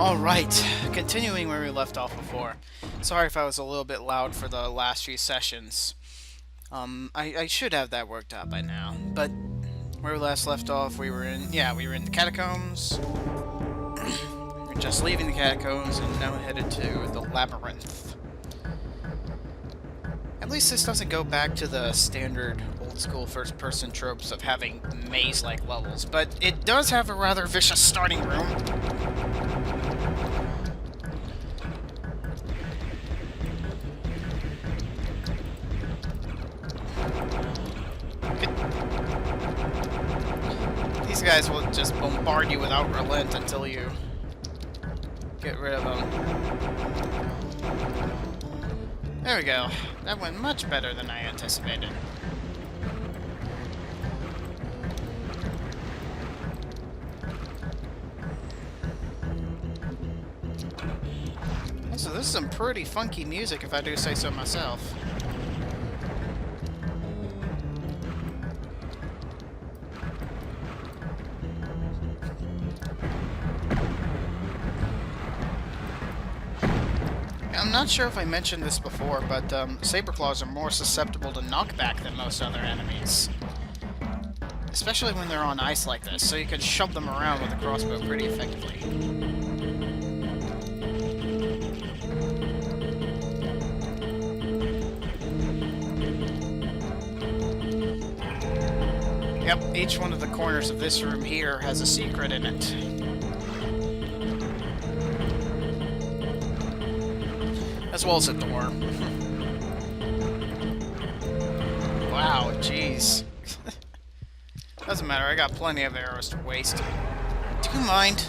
Alright, continuing where we left off before. Sorry if I was a little bit loud for the last few sessions. I should have that worked out by now, but where we last left off, we were in the catacombs. We were just leaving the catacombs and now headed to the Labyrinth. At least this doesn't go back to the standard old-school first-person tropes of having maze-like levels, but it does have a rather vicious starting room. These guys will just bombard you without relent until you get rid of them. There we go. That went much better than I anticipated. Also, this is some pretty funky music if I do say so myself. I'm not sure if I mentioned this before, but sabreclaws are more susceptible to knockback than most other enemies. Especially when they're on ice like this, so you can shove them around with a crossbow pretty effectively. Yep, each one of the corners of this room here has a secret in it. As well as a door. Wow, jeez. Doesn't matter, I got plenty of arrows to waste. Do you mind?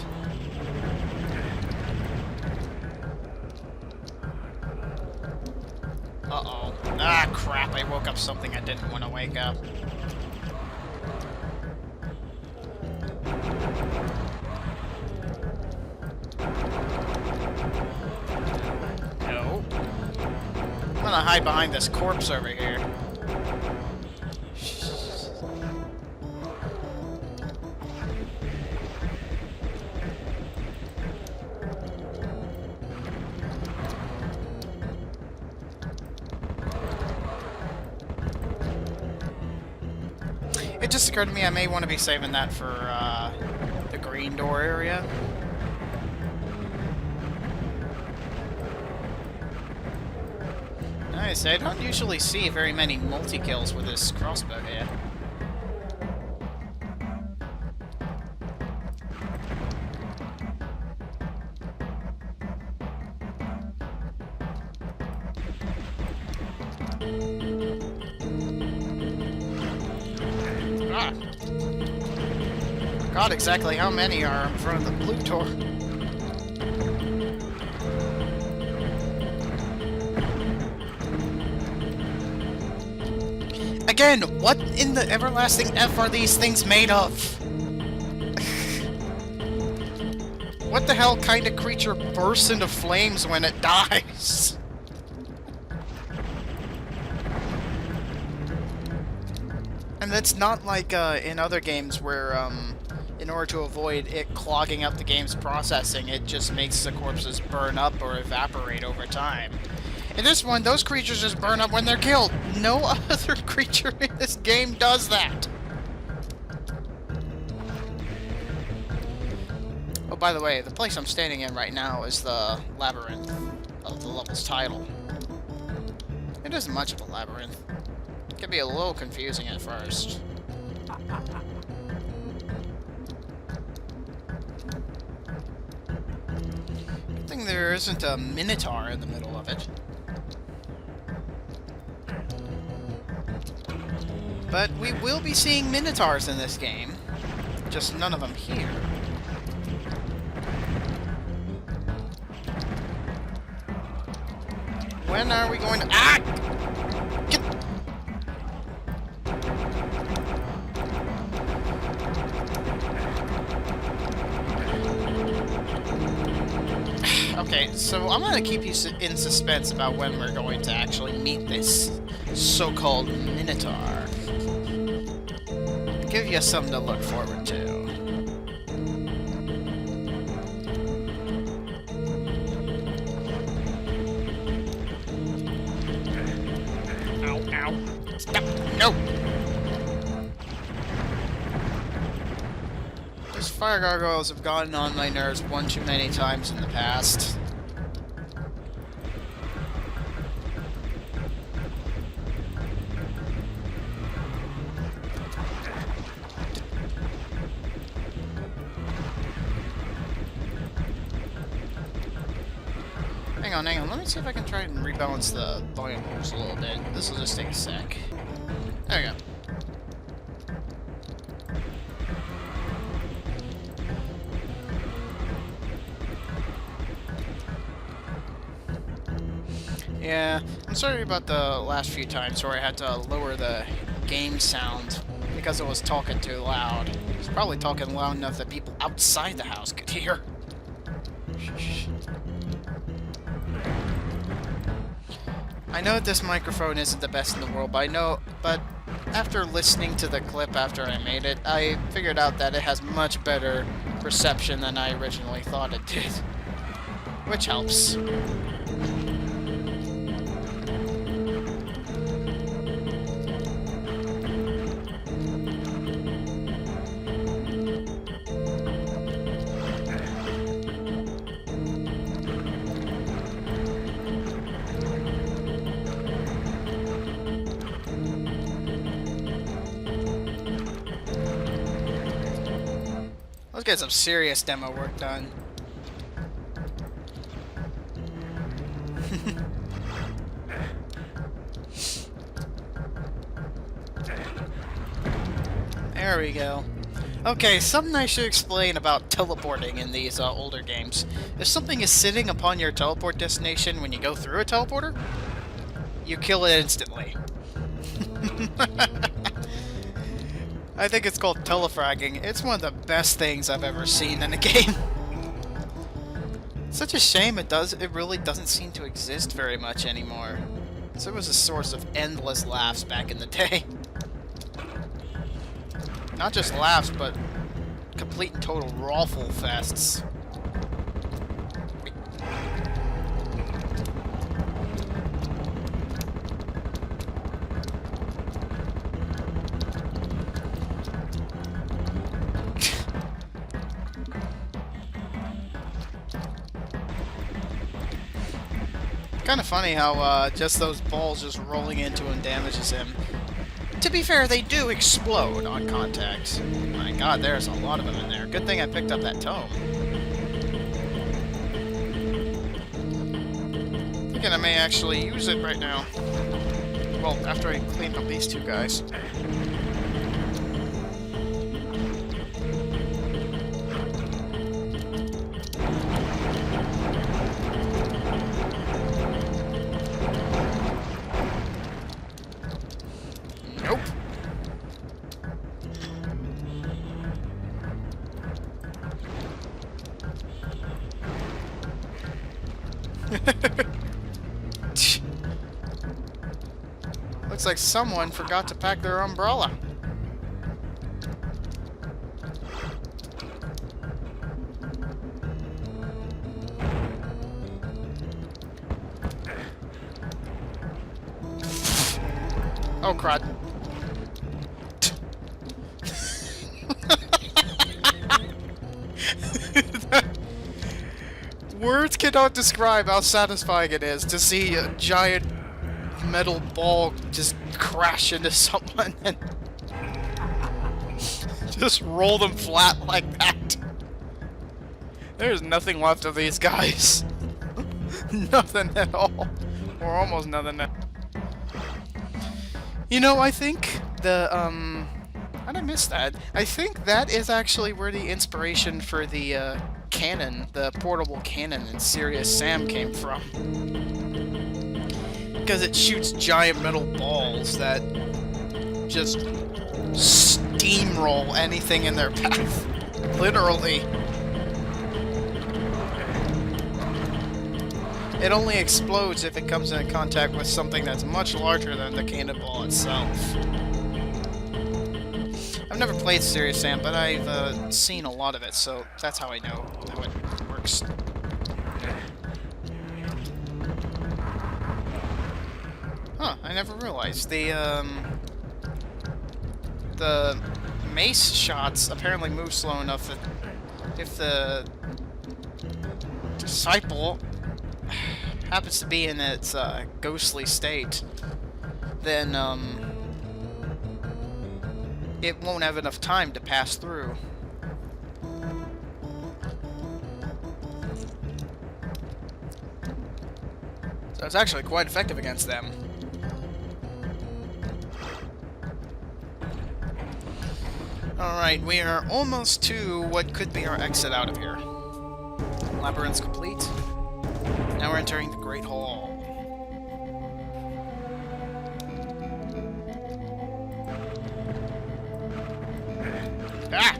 Uh-oh. Ah, crap, I woke up something I didn't want to wake up. I'm gonna hide behind this corpse over here. It just occurred to me I may want to be saving that for the green door area. Nice, I don't usually see very many multi-kills with this crossbow here. Ah. Forgot exactly how many are in front of the blue door. Again, what in the everlasting F are these things made of? What the hell kind of creature bursts into flames when it dies? And it's not like in other games where, in order to avoid it clogging up the game's processing, it just makes the corpses burn up or evaporate over time. In this one, those creatures just burn up when they're killed. No other creature in this game does that. Oh, by the way, the place I'm standing in right now is the Labyrinth of the level's title. It isn't much of a labyrinth. It can be a little confusing at first. Good thing there isn't a minotaur in the middle of it. But we will be seeing minotaurs in this game. Just none of them here. When are we going to... Ah! Get... Okay, so I'm gonna keep you in suspense about when we're going to actually meet this so-called minotaur. Give you something to look forward to. Ow, ow. Stop. No! Those fire gargoyles have gotten on my nerves one too many times in the past. Hang on. Let me see if I can try and rebalance the volume levels a little bit. This will just take a sec. There we go. Yeah, I'm sorry about the last few times where I had to lower the game sound because it was talking too loud. It was probably talking loud enough that people outside the house could hear. Shh. I know this microphone isn't the best in the world, but after listening to the clip after I made it, I figured out that it has much better reception than I originally thought it did. Which helps. Let's get some serious demo work done. There we go. Okay, something I should explain about teleporting in these older games. If something is sitting upon your teleport destination when you go through a teleporter, you kill it instantly. I think it's called telefragging. It's one of the best things I've ever seen in a game. Such a shame it really doesn't seem to exist very much anymore. So it was a source of endless laughs back in the day. Not just laughs, but complete and total rawful fests. Kind of funny how just those balls just rolling into him damages him. To be fair, they do explode on contact. My god, there's a lot of them in there. Good thing I picked up that tome. Thinking I may actually use it right now. Well, after I clean up these two guys. Nope. Looks like someone forgot to pack their umbrella. Oh, crud. Words cannot describe how satisfying it is to see a giant metal ball just crash into someone and just roll them flat like that. There's nothing left of these guys. Nothing at all. Or almost nothing. You know, I think the, how'd I miss that? I think that is actually where the inspiration for the, cannon, the portable cannon in Serious Sam came from. Because it shoots giant metal balls that just steamroll anything in their path. Literally. It only explodes if it comes into contact with something that's much larger than the cannonball itself. I've never played Serious Sam, but I've seen a lot of it, so that's how I know how it works. Huh. Huh, I never realized. The mace shots apparently move slow enough that if the disciple happens to be in its ghostly state, then it won't have enough time to pass through. So it's actually quite effective against them. Alright, we are almost to what could be our exit out of here. Labyrinth's complete. Now we're entering the Great Hall. Ah!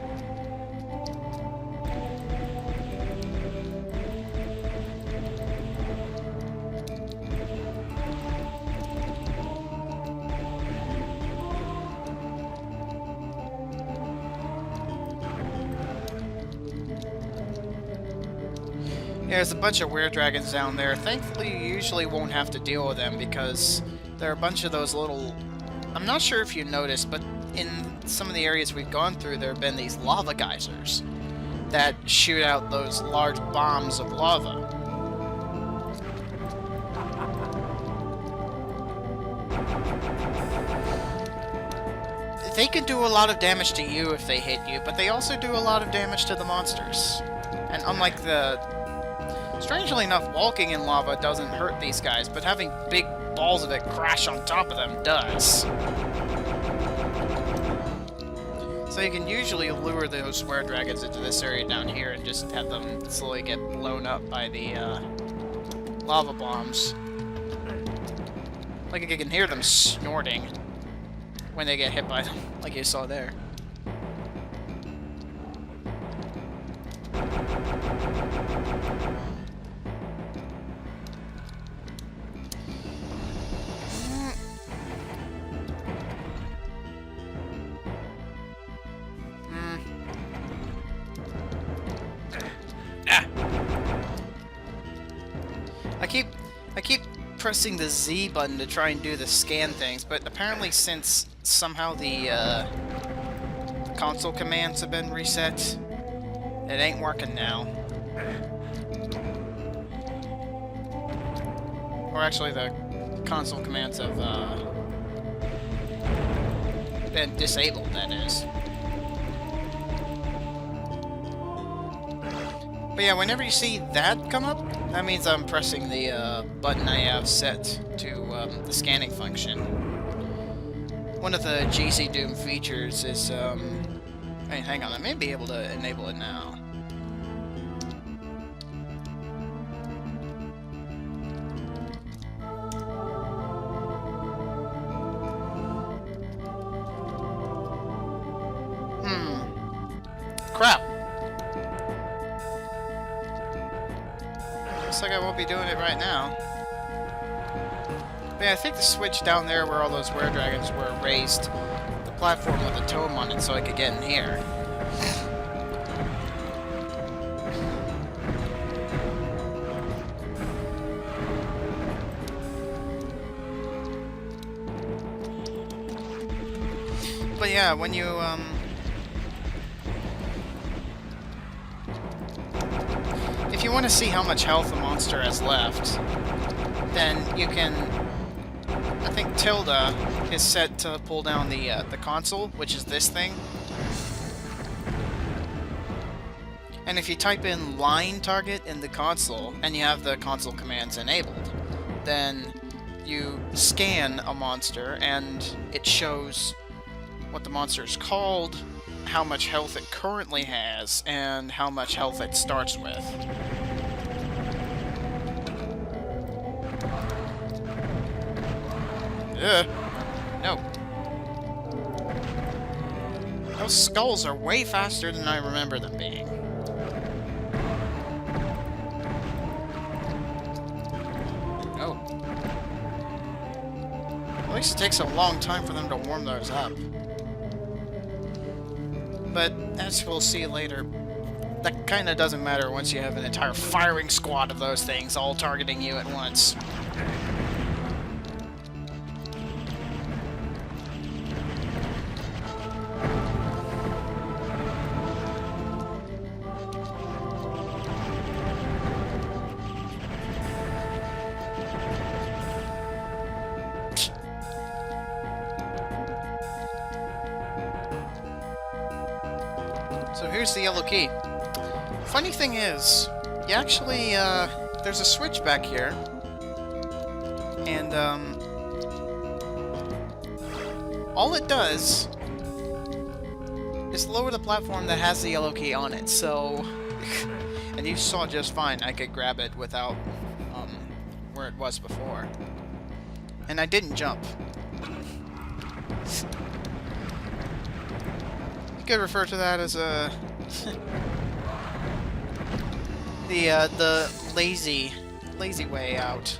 Yeah, there's a bunch of Weredragons down there. Thankfully, you usually won't have to deal with them because there are a bunch of those little... I'm not sure if you noticed, but in some of the areas we've gone through, there have been these lava geysers that shoot out those large bombs of lava. They can do a lot of damage to you if they hit you, but they also do a lot of damage to the monsters. And unlike the... Strangely enough, walking in lava doesn't hurt these guys, but having big balls of it crash on top of them does. So you can usually lure those Weredragons into this area down here and just have them slowly get blown up by the lava bombs. Like you can hear them snorting when they get hit by them, like you saw there. I keep pressing the Z button to try and do the scan things, but apparently since somehow the console commands have been reset, it ain't working now. Or actually the console commands have been disabled, that is. But yeah, whenever you see that come up, that means I'm pressing the button I have set to the scanning function. One of the GC Doom features is, hey, hang on, I may be able to enable it now. Crap! Looks like I won't be doing it right now. But yeah, I think the switch down there where all those Weredragons were raised the platform with a tome on it so I could get in here. But yeah, when you, if you want to see how much health a monster has left, then you can... I think tilde is set to pull down the console, which is this thing. And if you type in line target in the console, and you have the console commands enabled, then you scan a monster, and it shows what the monster is called, how much health it currently has, and how much health it starts with. Ugh. No. Those skulls are way faster than I remember them being. Oh. At least it takes a long time for them to warm those up. But, as we'll see later, that kinda doesn't matter once you have an entire firing squad of those things all targeting you at once. So here's the yellow key. Funny thing is, you actually, there's a switch back here. And, all it does is lower the platform that has the yellow key on it, so... and you saw just fine, I could grab it without, where it was before. And I didn't jump. You could refer to that as a... the lazy way out.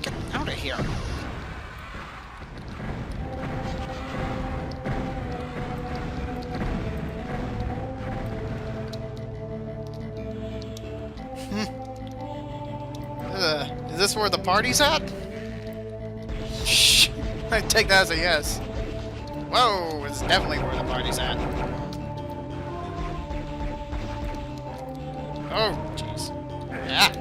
Get out of here. Is this where the party's at? Shh. I take that as a yes. Whoa, it's definitely where the party's at. Oh, jeez. Yeah.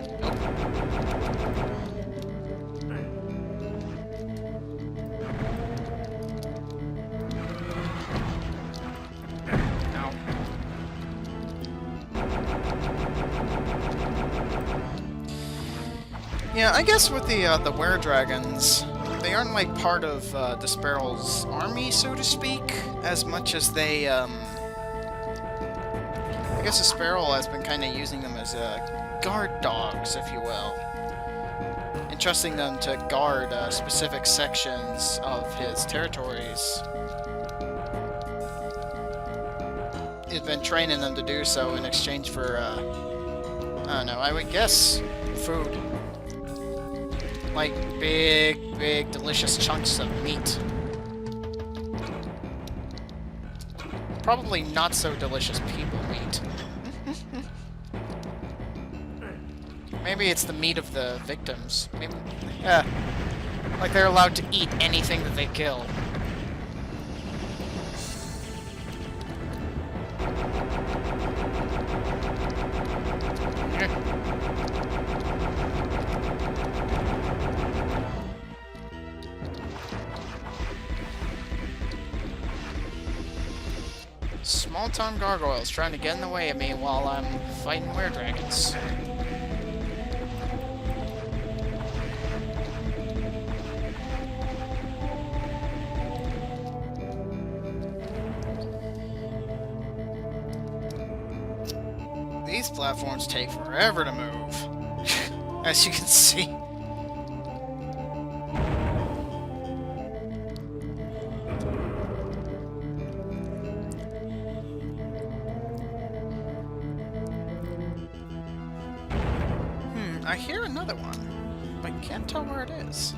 Yeah, I guess with the Weredragons, they aren't like part of Disparal's army, so to speak, as much as they, I guess Disparal has been kind of using them as guard dogs, if you will, entrusting them to guard specific sections of his territories. He's been training them to do so in exchange for, I don't know, I would guess food. Like big, delicious chunks of meat. Probably not so delicious people meat. Maybe it's the meat of the victims. Maybe, like they're allowed to eat anything that they kill. Small-town gargoyles trying to get in the way of me while I'm fighting Weredragons. These platforms take forever to move, as you can see. I hear another one, but can't tell where it is.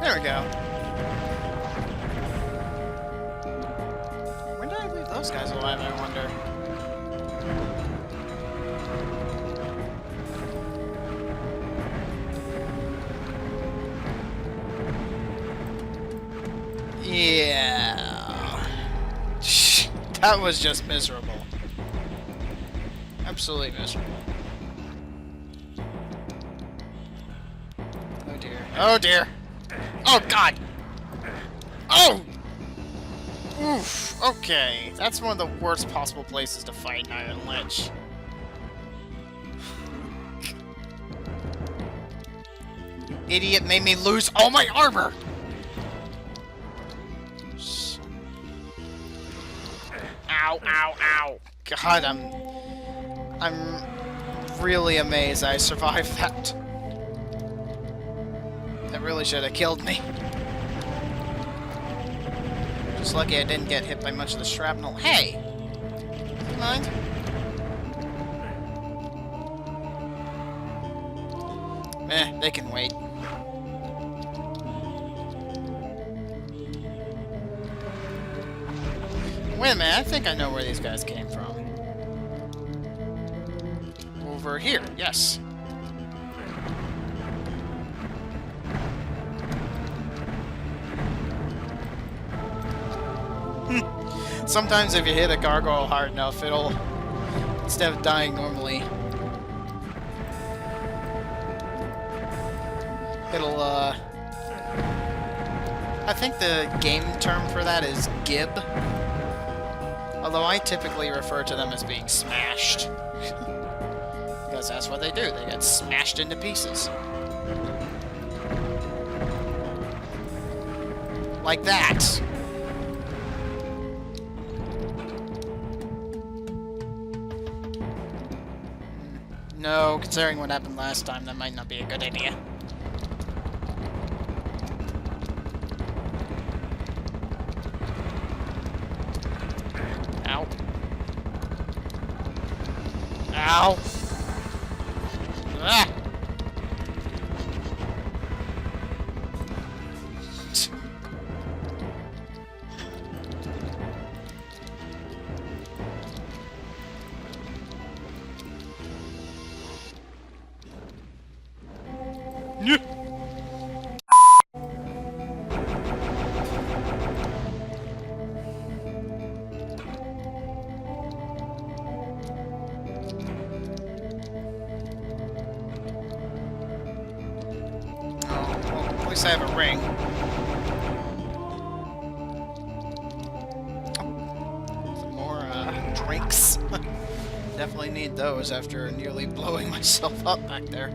There we go. When did I leave those guys alive, I wonder? Yeah. That was just miserable. Absolutely miserable. Oh dear. Oh dear. Oh god! Oh! Oof. Okay. That's one of the worst possible places to fight an Iron Lich. You idiot made me lose all my armor! Ow, ow, ow. God, I'm really amazed I survived that. That really should have killed me. Just lucky I didn't get hit by much of the shrapnel. Hey! Do you mind? Eh, they can wait. Wait a minute, I think I know where these guys came from. Over here, yes. Sometimes if you hit a gargoyle hard enough, it'll, instead of dying normally, it'll, I think the game term for that is gib. Although I typically refer to them as being smashed. Because that's what they do, they get smashed into pieces. Like that! No, considering what happened last time, that might not be a good idea. Ow. Ow! Ah! At least I have a ring. Some more drinks. Definitely need those after nearly blowing myself up back there.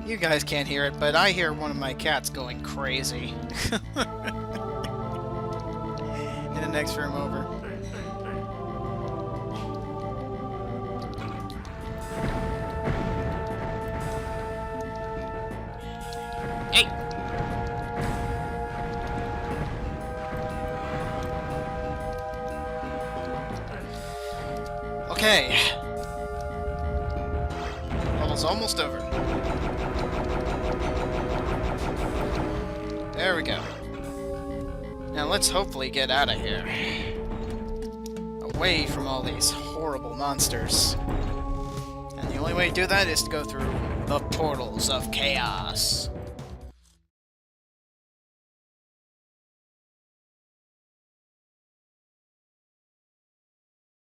You guys can't hear it, but I hear one of my cats going crazy. In the next room over. Hey! Okay. Level's almost over. There we go. Now let's hopefully get out of here. Away from all these horrible monsters. And the only way to do that is to go through the portals of chaos.